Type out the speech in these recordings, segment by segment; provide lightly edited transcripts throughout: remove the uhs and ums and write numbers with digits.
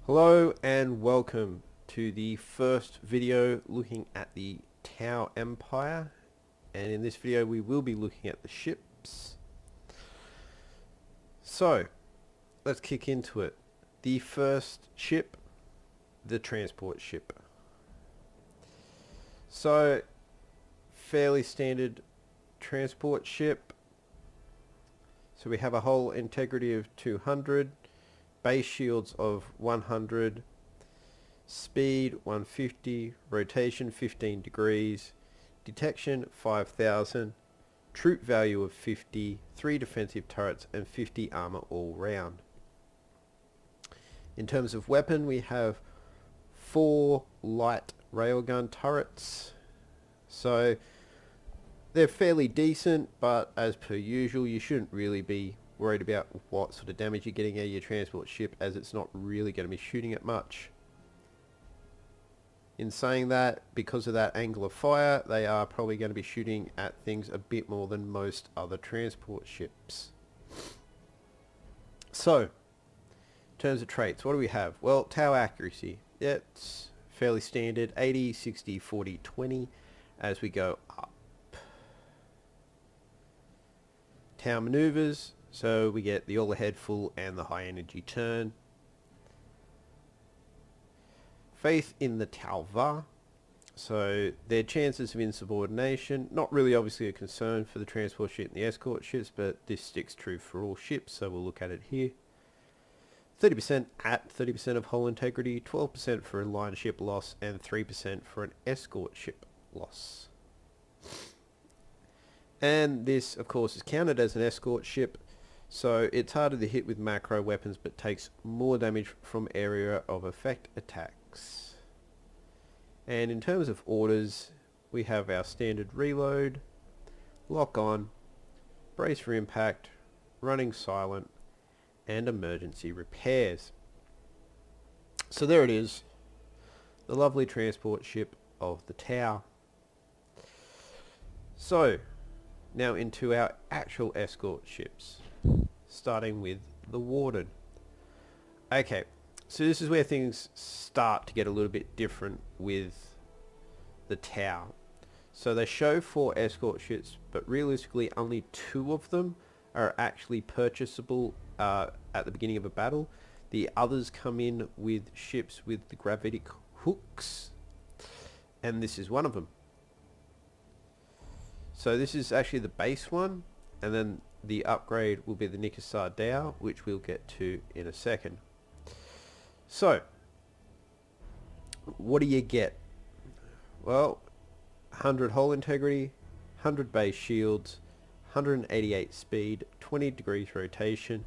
Hello and welcome to the first video looking at the Tau Empire, and in this video we will be looking at the ships. So let's kick into it. The first ship, the transport ship. So fairly standard transport ship. So we have a hull integrity of 200, base shields of 100, speed 150, rotation 15 degrees, detection 5000, troop value of 50, 3 defensive turrets and 50 armor all round. In terms of weapon, we have 4 light railgun turrets. So they're fairly decent, but as per usual you shouldn't really be worried about what sort of damage you're getting out of your transport ship, as it's not really going to be shooting at much. In saying that, because of that angle of fire, they are probably going to be shooting at things a bit more than most other transport ships. So, in terms of traits, what do we have? Well, Tau accuracy. Yeah, it's fairly standard, 80, 60, 40, 20 as we go up. Tau maneuvers. So we get the all ahead full and the high energy turn. Faith in the Tau Va. So their chances of insubordination, not really obviously a concern for the transport ship and the escort ships, but this sticks true for all ships, so we'll look at it here. 30% at 30% of hull integrity, 12% for a line ship loss, and 3% for an escort ship loss. And this, of course, is counted as an escort ship. So it's harder to hit with macro weapons, but takes more damage from area of effect attacks. And in terms of orders, we have our standard reload, lock on, brace for impact, running silent, and emergency repairs. So there it is, the lovely transport ship of the Tau. So now into our actual escort ships, starting with the Warden. Okay, so this is where things start to get a little bit different with the Tau. So they show 4 escort ships, but realistically only 2 of them are actually purchasable at the beginning of a battle. The others come in with ships with the gravitic hooks, and this is one of them. So this is actually the base one, and then the upgrade will be the Nikki Sydow, which we'll get to in a second. So, what do you get? Well, 100 hull integrity, 100 base shields, 188 speed, 20 degrees rotation,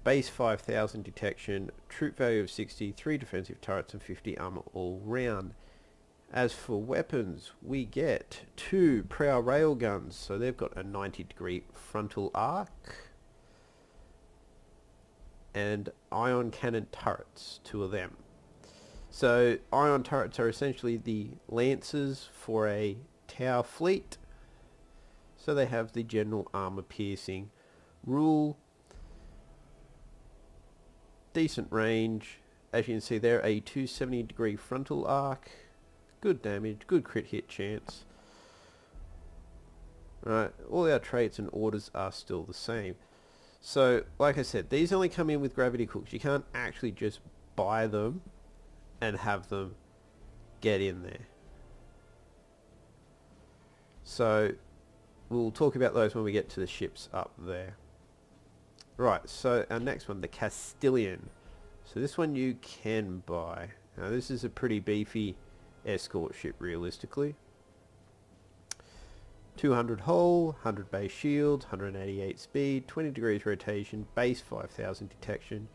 base 5000 detection, troop value of 60, 3 defensive turrets and 50 armor all round. As for weapons, we get 2 prow railguns, so they've got a 90-degree frontal arc, and ion cannon turrets, 2 of them. So ion turrets are essentially the lancers for a Tau fleet, so they have the general armor piercing rule, decent range. As you can see there, a 270-degree frontal arc, good damage, good crit hit chance. Right, all our traits and orders are still the same. So, like I said, these only come in with gravity hooks. You can't actually just buy them and have them get in there. So, we'll talk about those when we get to the ships up there. Right, so our next one, the Catskill. So this one you can buy. Now this is a pretty beefy escort ship realistically. 200 hull, 100 base shield, 188 speed, 20 degrees rotation, base 5000 detection,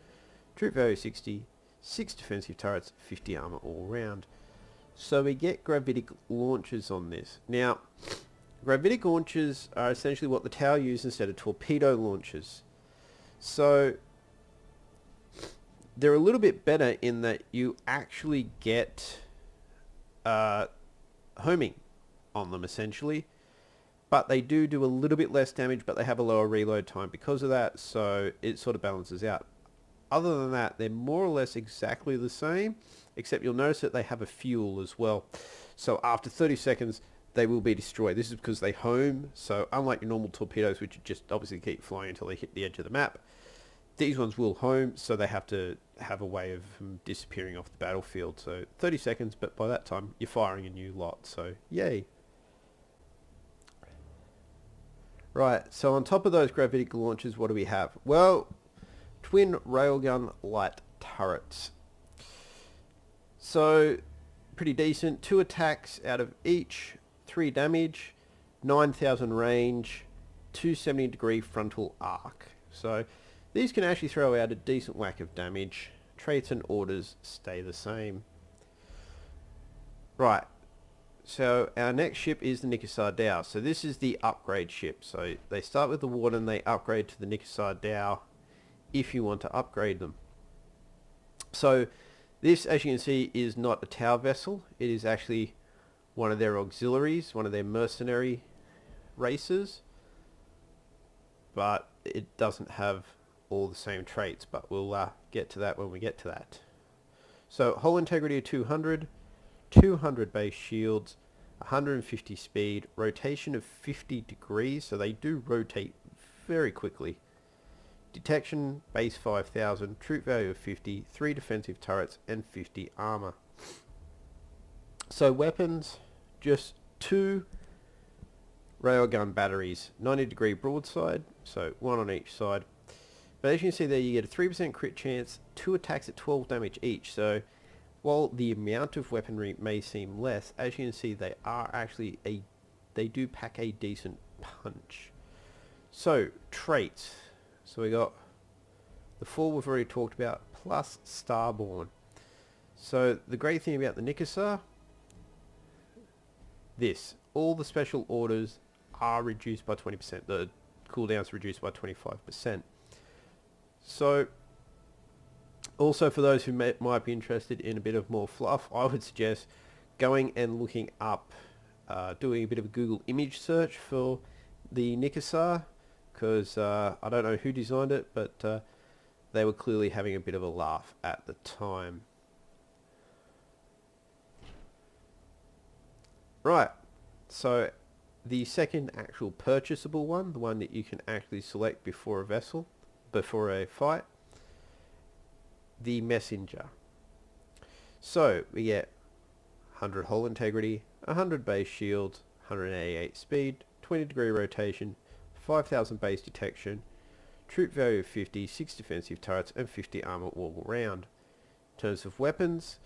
troop value 60, 6 defensive turrets, 50 armor all round. So we get gravitic launchers on this. Now, gravitic launchers are essentially what the Tau use instead of torpedo launchers. So they're a little bit better in that you actually get homing on them essentially, but they do a little bit less damage, but they have a lower reload time because of that, so it sort of balances out. other than that, they're more or less exactly the same, except you'll notice that they have a fuel as well. So after 30 seconds, they will be destroyed. This is because they home, so unlike your normal torpedoes, which just obviously keep flying until they hit the edge of the map, these ones will home, so they have to have a way of disappearing off the battlefield. So 30 seconds, but by that time, you're firing a new lot, so yay. Right, so on top of those gravitic launchers, what do we have? Well, twin railgun light turrets. So, pretty decent. 2 attacks out of each, 3 damage, 9,000 range, 270-degree frontal arc. So, these can actually throw out a decent whack of damage. Traits and orders stay the same. Right. So our next ship is the Nikki Sydow. So this is the upgrade ship. So they start with the Warden, they upgrade to the Nikki Sydow if you want to upgrade them. So this, as you can see, is not a tower vessel. It is actually one of their auxiliaries, one of their mercenary races. But it doesn't have all the same traits, but we'll get to that when we get to that. So hull integrity of 200. 200 base shields, 150 speed, rotation of 50 degrees, so they do rotate very quickly. Detection, base 5,000, troop value of 50, 3 defensive turrets, and 50 armor. So weapons, just 2 railgun batteries, 90-degree broadside, so 1 on each side. But as you can see there, you get a 3% crit chance, 2 attacks at 12 damage each, so while the amount of weaponry may seem less, as you can see, they are actually they do pack a decent punch. So, traits. So we got the 4 we've already talked about, plus Starborn. So the great thing about the Nikki Sydow, all the special orders are reduced by 20%. The cooldowns are reduced by 25%. So, also, for those who might be interested in a bit of more fluff, I would suggest going and looking up, doing a bit of a Google image search for the Nikki Sydow, because I don't know who designed it, but they were clearly having a bit of a laugh at the time. Right, so the second actual purchasable one, the one that you can actually select before a vessel, before a fight, the Messenger. So we get 100 hull integrity, 100 base shields, 188 speed, 20-degree rotation, 5,000 base detection, troop value of 50, 6 defensive turrets, and 50 armor all round. In terms of weapons,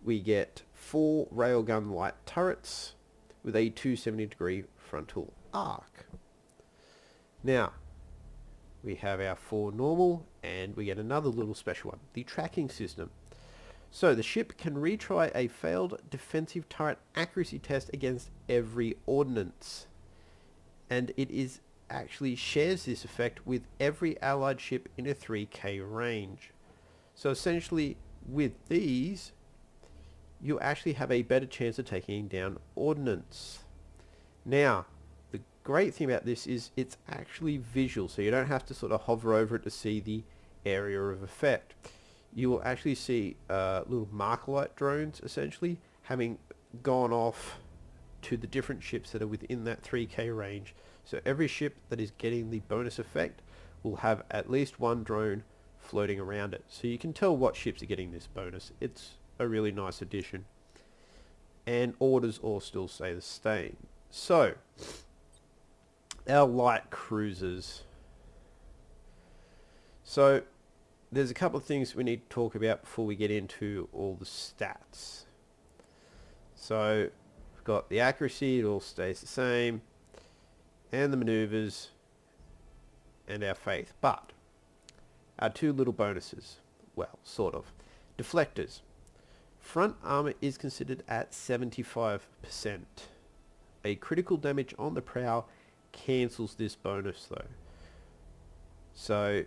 we get 4 railgun light turrets with a 270-degree frontal arc. Now, we have our 4 normal, and we get another little special one, the tracking system. So the ship can retry a failed defensive turret accuracy test against every ordnance. And it is actually shares this effect with every allied ship in a 3k range. So essentially, with these, you actually have a better chance of taking down ordnance. Now, the great thing about this is it's actually visual, so you don't have to sort of hover over it to see the area of effect. You will actually see little marker light drones, essentially, having gone off to the different ships that are within that 3k range. So every ship that is getting the bonus effect will have at least one drone floating around it. So you can tell what ships are getting this bonus. It's a really nice addition. And orders all still stay the same. So, our light cruisers. So, there's a couple of things we need to talk about before we get into all the stats. So, we've got the accuracy, it all stays the same, and the maneuvers, and our faith. But, our 2 little bonuses, well, sort of. Deflectors. Front armor is considered at 75%. A critical damage on the prow cancels this bonus though. So,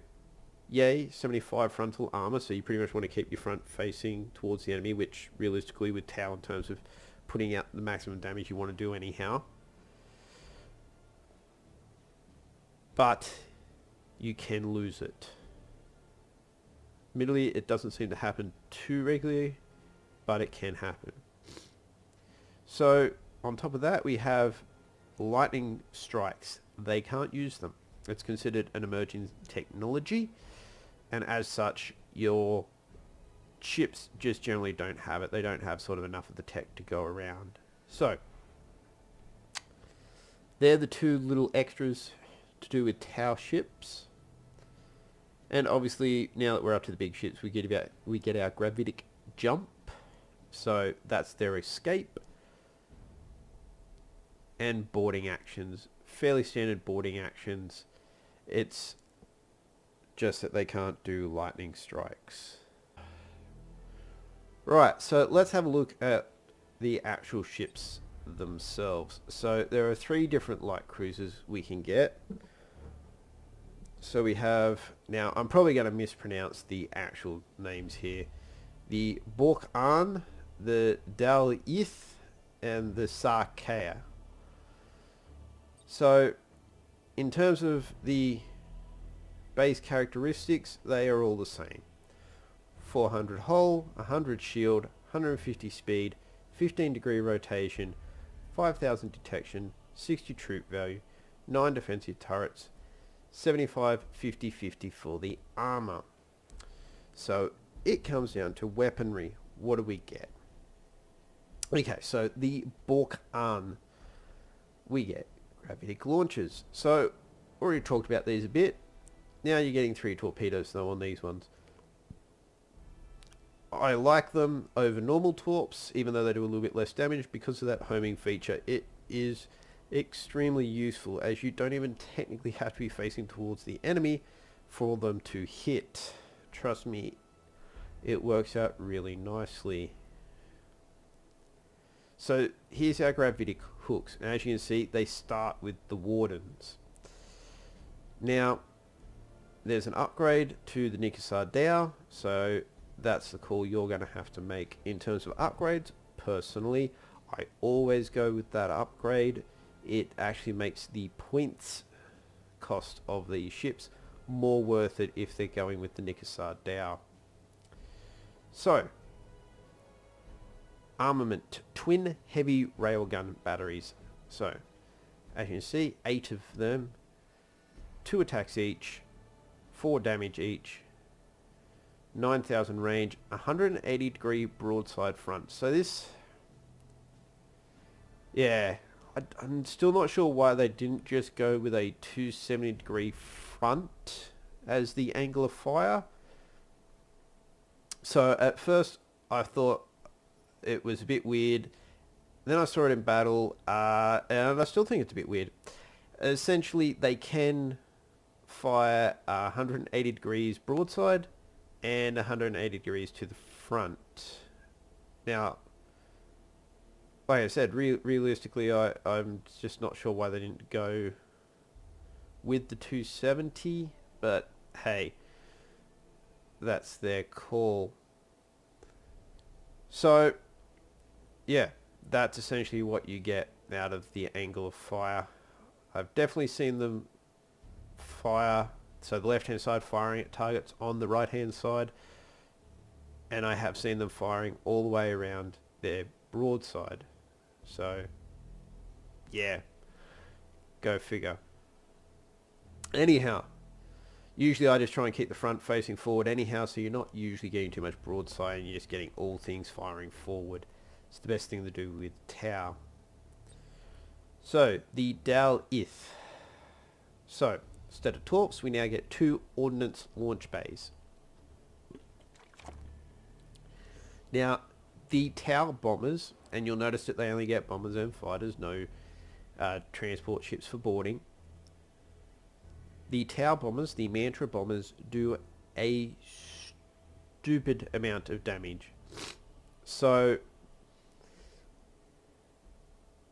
yay, 75 frontal armor, so you pretty much want to keep your front facing towards the enemy, which realistically would tell in terms of putting out the maximum damage you want to do anyhow. But you can lose it. Admittedly, it doesn't seem to happen too regularly, but it can happen. So on top of that, we have lightning strikes. They can't use them. It's considered an emerging technology, and as such, your ships just generally don't have it. They don't have sort of enough of the tech to go around. So they're the two little extras to do with tower ships. And obviously, now that we're up to the big ships, we get our gravitic jump. So that's their escape. And boarding actions. Fairly standard boarding actions. It's just that they can't do lightning strikes. Right, so let's have a look at the actual ships themselves. So there are 3 different light cruisers we can get. So we have, now I'm probably going to mispronounce the actual names here, the Bork-An, the Dal-Ith, and the Sarkea. So in terms of the base characteristics, they are all the same. 400 hull, 100 shield, 150 speed, 15 degree rotation, 5000 detection, 60 troop value, 9 defensive turrets, 75, 50, 50 for the armor. So it comes down to weaponry. What do we get? Okay, so the Bork-An, we get gravitic launchers. So already talked about these a bit. Now you're getting 3 torpedoes though on these ones. I like them over normal torps, even though they do a little bit less damage because of that homing feature. It is extremely useful, as you don't even technically have to be facing towards the enemy for them to hit. Trust me, it works out really nicely. So here's our gravitic hooks, and as you can see, they start with the Wardens. Now there's an upgrade to the Nikki Sydow, so that's the call you're going to have to make in terms of upgrades. Personally, I always go with that upgrade. It actually makes the points cost of these ships more worth it if they're going with the Nikki Sydow. So, armament, twin heavy railgun batteries. So, as you can see, 8 of them, 2 attacks each, 4 damage each, 9,000 range, 180 degree broadside front. So this, yeah, I'm still not sure why they didn't just go with a 270 degree front as the angle of fire. So at first I thought it was a bit weird. Then I saw it in battle, and I still think it's a bit weird. Essentially, they can fire 180 degrees broadside and 180 degrees to the front. Now, like I said, realistically, I'm just not sure why they didn't go with the 270, but hey, that's their call. So, yeah, that's essentially what you get out of the angle of fire. I've definitely seen them fire, so the left hand side firing at targets on the right hand side, and I have seen them firing all the way around their broadside. So yeah, go figure. Anyhow, usually I just try and keep the front facing forward anyhow, so you're not usually getting too much broadside and you're just getting all things firing forward. It's the best thing to do with Tau. So the Dal-Ith. So instead of torps, we now get 2 ordnance launch bays. Now, the Tau bombers, and you'll notice that they only get bombers and fighters, no transport ships for boarding. The Tau bombers, the Mantra bombers, do a stupid amount of damage. So,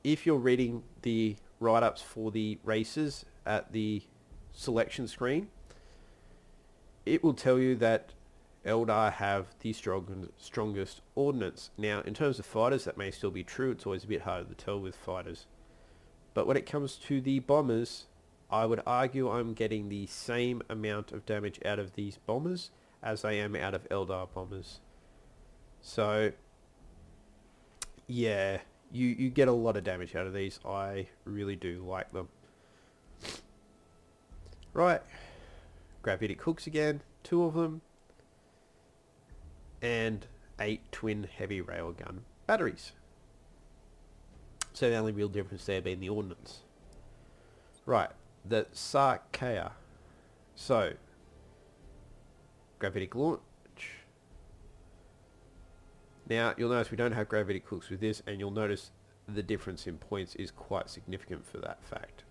if you're reading the write-ups for the races at the selection screen, it will tell you that Eldar have the strongest ordnance. Now, in terms of fighters, that may still be true. It's always a bit harder to tell with fighters. But when it comes to the bombers, I would argue I'm getting the same amount of damage out of these bombers as I am out of Eldar bombers. So yeah, you get a lot of damage out of these. I really do like them. Right, gravitic hooks again, 2 of them, and 8 twin heavy railgun batteries. So the only real difference there being the ordnance. Right, the Sarkea. So, gravitic launch. Now, you'll notice we don't have gravitic hooks with this, and you'll notice the difference in points is quite significant for that fact.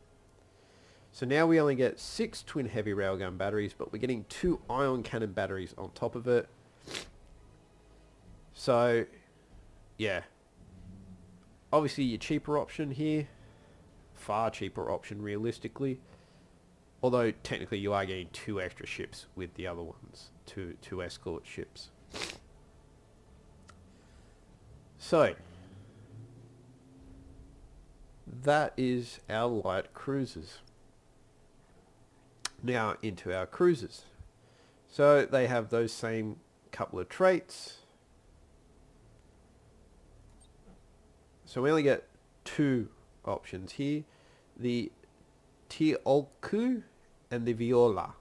So now we only get 6 twin heavy railgun batteries, but we're getting 2 ion cannon batteries on top of it. So, yeah. Obviously your cheaper option here. Far cheaper option realistically. Although technically you are getting 2 extra ships with the other ones. 2 escort ships. So, that is our light cruisers. Now into our cruisers. So they have those same couple of traits. So we only get 2 options here. The Teolku and the Viola.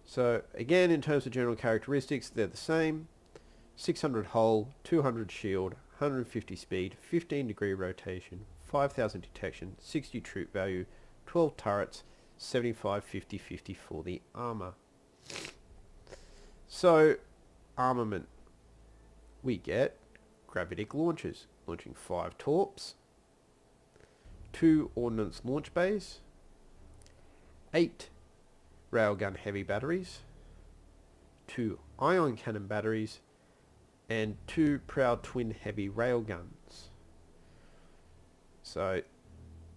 So again, in terms of general characteristics, they're the same. 600 hull, 200 shield, 150 speed, 15 degree rotation, 5000 detection, 60 troop value, 12 turrets, 75, 50, 50 for the armor. So, armament. We get gravitic launchers, launching 5 torps, 2 ordnance launch bays, 8 railgun heavy batteries, 2 ion cannon batteries, and 2 prow twin heavy railguns. So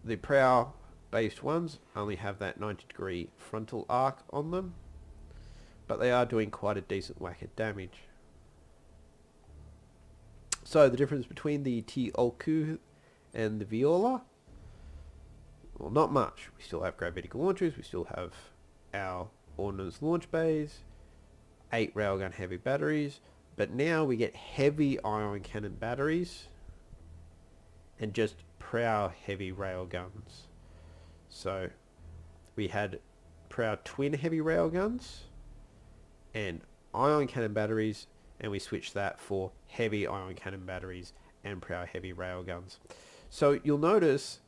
the prow based ones only have that 90 degree frontal arc on them, but they are doing quite a decent whack of damage. So the difference between the Teolku and the Viola, well, not much. We still have gravitic launchers, we still have our ordnance launch bays, 8 railgun heavy batteries, but now we get heavy ion cannon batteries and just prow heavy railguns. So we had prow twin heavy railguns and ion cannon batteries, and we switched that for heavy ion cannon batteries and prow heavy railguns. So you'll notice,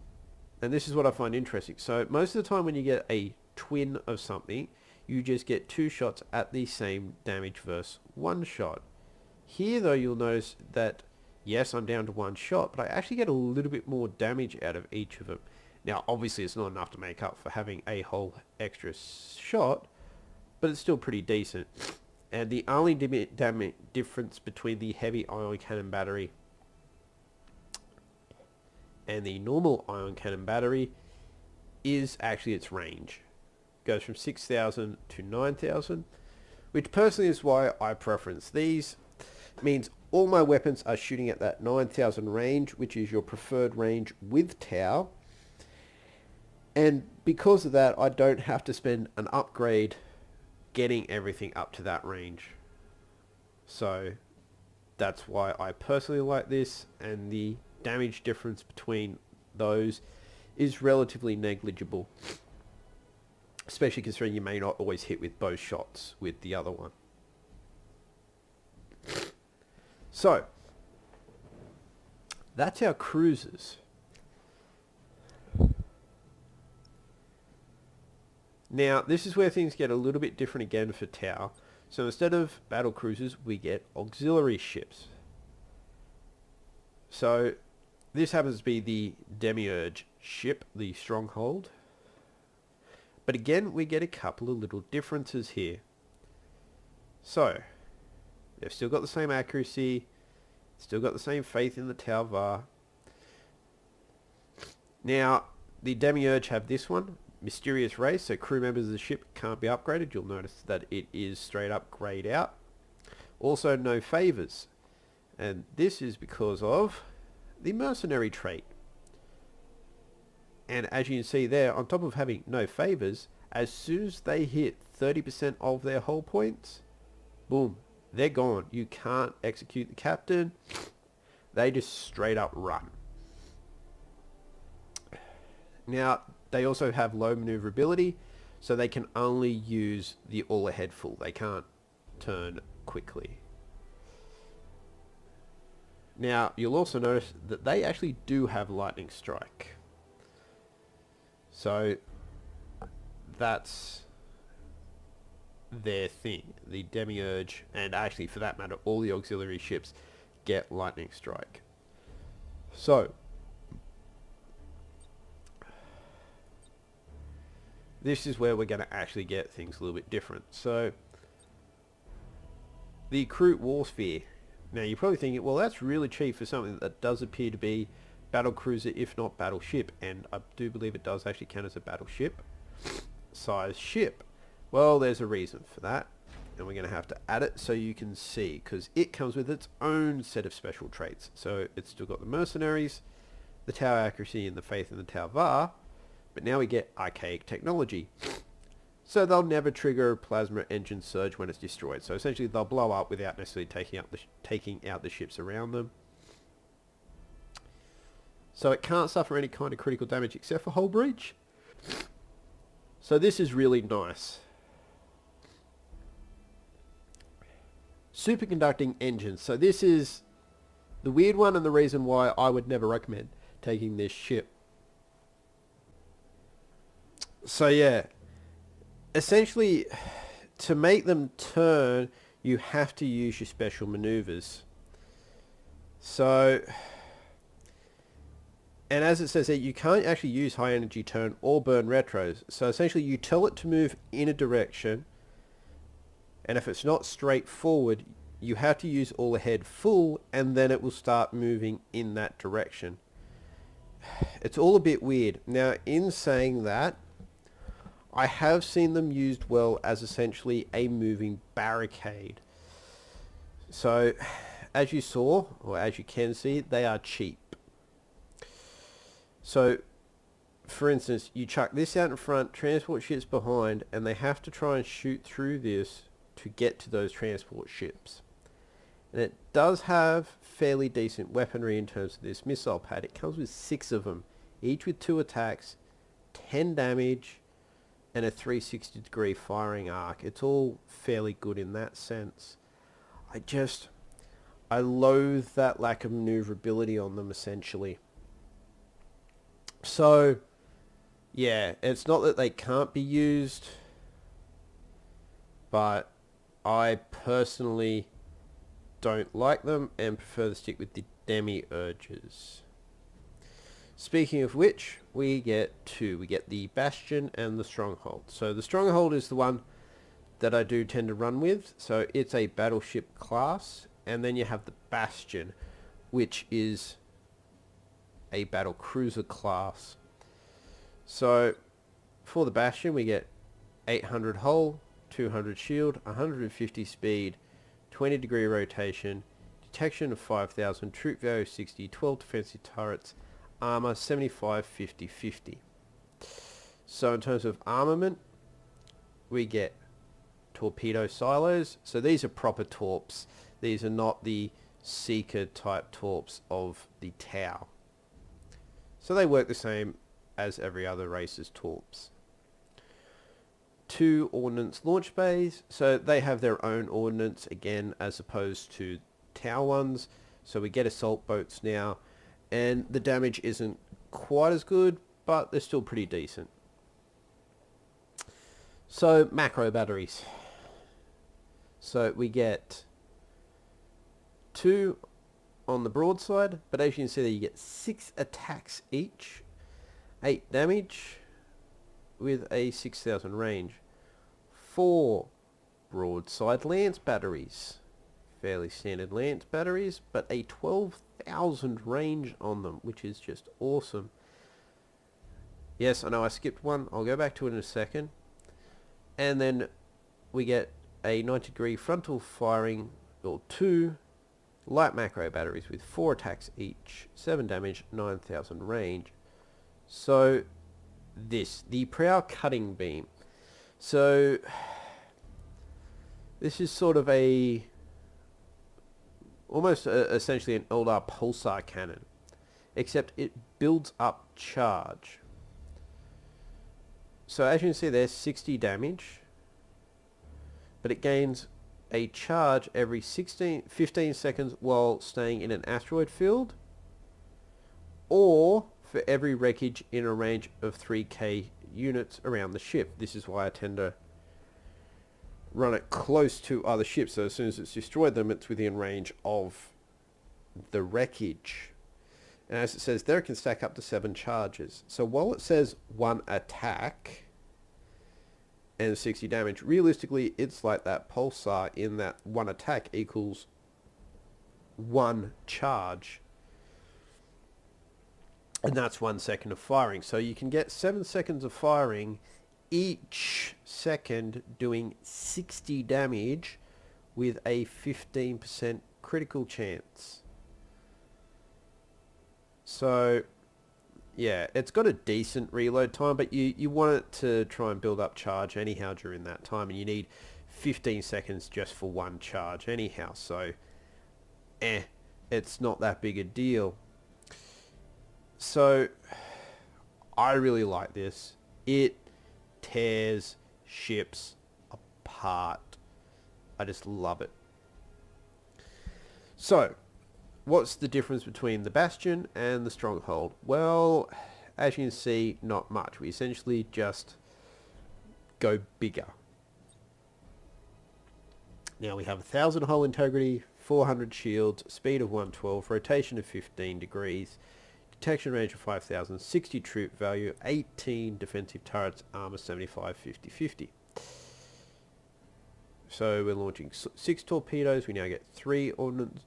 and this is what I find interesting, so most of the time when you get a twin of something, you just get 2 shots at the same damage versus 1 shot. Here though, you'll notice that yes, I'm down to 1 shot, but I actually get a little bit more damage out of each of them. Now obviously it's not enough to make up for having a whole extra shot, but it's still pretty decent. And the only damage difference between the heavy ion cannon battery and the normal ion cannon battery is actually its range. It goes from 6,000 to 9,000, which personally is why I preference these. It means all my weapons are shooting at that 9,000 range, which is your preferred range with Tau. And because of that, I don't have to spend an upgrade getting everything up to that range. So that's why I personally like this, and the damage difference between those is relatively negligible, especially considering you may not always hit with both shots with the other one. So that's our cruisers. Now this is where things get a little bit different again for Tau. So instead of battle cruisers, we get auxiliary ships. So this happens to be the Demiurge ship, the Stronghold. But again, we get a couple of little differences here. So they've still got the same accuracy, still got the same faith in the Tau var. Now the Demiurge have this one, mysterious race, so crew members of the ship can't be upgraded. You'll notice that it is straight up grayed out. Also no favors, and this is because of the mercenary trait. And as you can see there, on top of having no favors, as soon as they hit 30% of their hull points, boom, they're gone. You can't execute the captain. They just straight up run. Now, they also have low maneuverability, so they can only use the all ahead full. They can't turn quickly. Now, you'll also notice that they actually do have lightning strike. So, that's their thing. The Demiurge, and actually for that matter, all the auxiliary ships get lightning strike. So, this is where we're going to actually get things a little bit different. So, the Croute Warfare. Now, you're probably thinking, well, that's really cheap for something that does appear to be battle cruiser, if not battleship. And I do believe it does actually count as a battleship size ship. Well, there's a reason for that. And we're going to have to add it so you can see, because it comes with its own set of special traits. So, it's still got the mercenaries, the tower accuracy, and the faith in the tower var. But now we get archaic technology. So they'll never trigger a plasma engine surge when it's destroyed. So essentially they'll blow up without necessarily taking out the ships around them. So it can't suffer any kind of critical damage except for hull breach. So this is really nice. Superconducting engines. So this is the weird one and the reason why I would never recommend taking this ship. So yeah, essentially to make them turn, you have to use your special maneuvers. So, and as it says here, you can't actually use high energy turn or burn retros. So essentially you tell it to move in a direction, and if it's not straightforward, you have to use all ahead full, and then it will start moving in that direction. It's all a bit weird. Now, in saying that, I have seen them used well as essentially a moving barricade. So, as you saw, or as you can see, they are cheap. So, for instance, you chuck this out in front, transport ships behind, and they have to try and shoot through this to get to those transport ships. And it does have fairly decent weaponry in terms of this missile pad. It comes with 6 of them, each with 2 attacks, 10 damage, and a 360 degree firing arc. It's all fairly good in that sense. I loathe that lack of maneuverability on them essentially. So, yeah, it's not that they can't be used, but I personally don't like them and prefer to stick with the Demiurges. Speaking of which, we get 2. We get the Bastion and the Stronghold. So the Stronghold is the one that I do tend to run with. So it's a battleship class. And then you have the Bastion, which is a battle cruiser class. So for the Bastion, we get 800 hull, 200 shield, 150 speed, 20 degree rotation, detection of 5,000, troop value 60, 12 defensive turrets, armor 75, 50, 50. So in terms of armament, we get torpedo silos. So these are proper torps. These are not the seeker type torps of the Tau. So they work the same as every other race's torps. 2 ordnance launch bays. So they have their own ordnance again as opposed to Tau ones. So we get assault boats now. And the damage isn't quite as good, but they're still pretty decent. So, macro batteries. So, we get 2 on the broadside, but as you can see there, you get 6 attacks each, 8 damage, with a 6,000 range. 4 broadside lance batteries. Fairly standard lance batteries, but a 12,000 range on them, which is just awesome. Yes, I know I skipped one. I'll go back to it in a second. And then we get a 90 degree frontal firing, or 2 light macro batteries with 4 attacks each, 7 damage, 9,000 range. So this, the prow cutting beam. So this is sort of almost essentially an older pulsar cannon, except it builds up charge. So as you can see, there's 60 damage, but it gains a charge every 15 seconds while staying in an asteroid field, or for every wreckage in a range of 3k units around the ship. This is why I tend to run it close to other ships, so as soon as it's destroyed them, it's within range of the wreckage. And as it says there, it can stack up to 7 charges. So while it says 1 attack and 60 damage, realistically it's like that pulsar in that 1 attack equals 1 charge. And that's 1 second of firing. So you can get 7 seconds of firing, each second doing 60 damage with a 15% critical chance. So yeah, it's got a decent reload time, but you want it to try and build up charge anyhow during that time, and you need 15 seconds just for 1 charge anyhow, so it's not that big a deal. So I really like this. It tears ships apart. I just love it. So what's the difference between the Bastion and the Stronghold? Well, as you can see, not much. We essentially just go bigger. Now we have 1000 hull integrity, 400 shields, speed of 112, rotation of 15 degrees, detection range of 5000, 60 troop value, 18 defensive turrets, armor 75, 50, 50. So we're launching 6 torpedoes. We now get 3 ordnance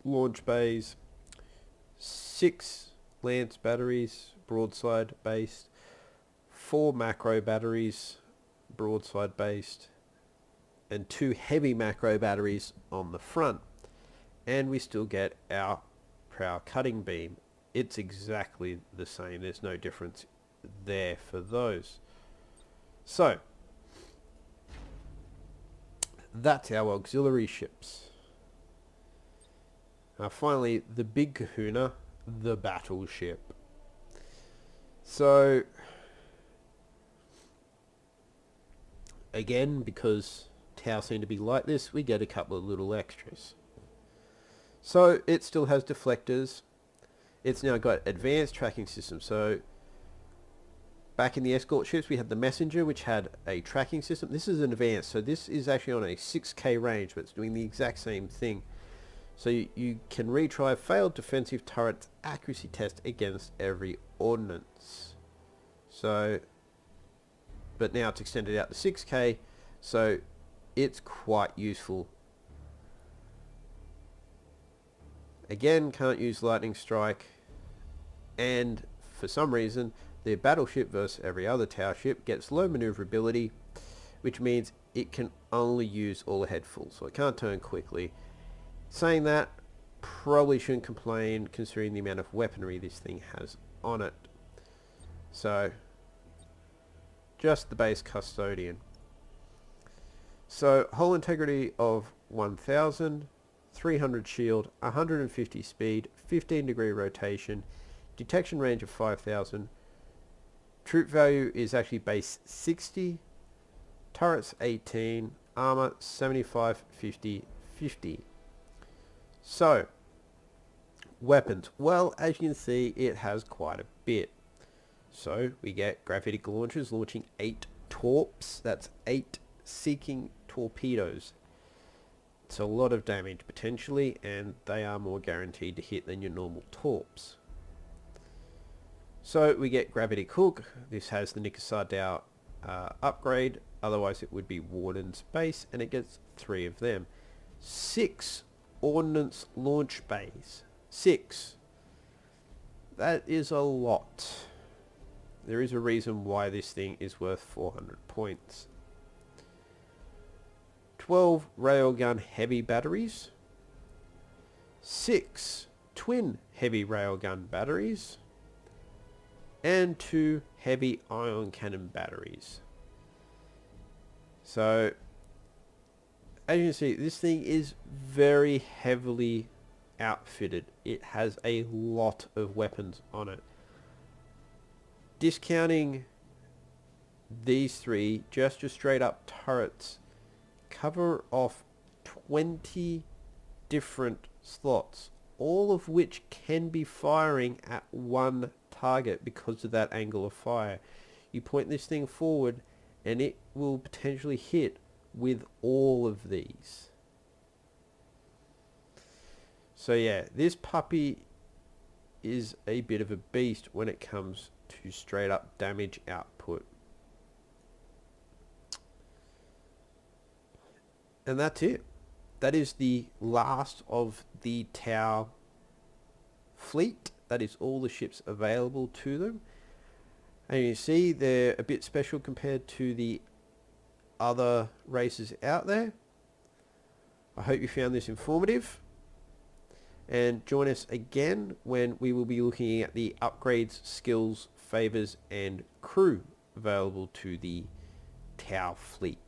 launch bays, 6 lance batteries, broadside based, 4 macro batteries, broadside based, and 2 heavy macro batteries on the front. And we still get our prow cutting beam. It's exactly the same. There's no difference there for those. So that's our auxiliary ships. Now finally, the big kahuna, the battleship. So again, because Tau seem to be like this, we get a couple of little extras. So it still has deflectors. It's now got advanced tracking system. So back in the escort ships, we had the messenger, which had a tracking system. This is an advanced, so this is actually on a 6k range, but it's doing the exact same thing. So you can retry failed defensive turrets accuracy test against every ordnance. So, but now it's extended out to 6k, so it's quite useful. Again, can't use lightning strike, and for some reason the battleship versus every other tower ship gets low maneuverability, which means it can only use all ahead full, so it can't turn quickly. Saying that, probably shouldn't complain considering the amount of weaponry this thing has on it. So just the base custodian. So hull integrity of 1000, 300 shield, 150 speed, 15 degree rotation, detection range of 5000, troop value is actually base 60, turrets 18, armor 75, 50, 50. So weapons, well, as you can see, it has quite a bit. So we get gravitic launchers launching 8 torps, that's 8 seeking torpedoes. It's a lot of damage potentially, and they are more guaranteed to hit than your normal torps. So we get gravitic hook. This has the Nikki Sydow upgrade, otherwise it would be Warden's base, and it gets 3 of them. 6 ordnance launch bays. 6. That is a lot. There is a reason why this thing is worth 400 points. 12 railgun heavy batteries, 6 twin heavy railgun batteries, and 2 heavy ion cannon batteries. So as you can see, this thing is very heavily outfitted. It has a lot of weapons on it. Discounting these three, just your straight up turrets cover off 20 different slots, all of which can be firing at one target because of that angle of fire. You point this thing forward and it will potentially hit with all of these. So yeah, this puppy is a bit of a beast when it comes to straight up damage output. And that's it. That is the last of the Tau fleet. That is all the ships available to them. And you see they're a bit special compared to the other races out there. I hope you found this informative. And join us again when we will be looking at the upgrades, skills, favors and crew available to the Tau fleet.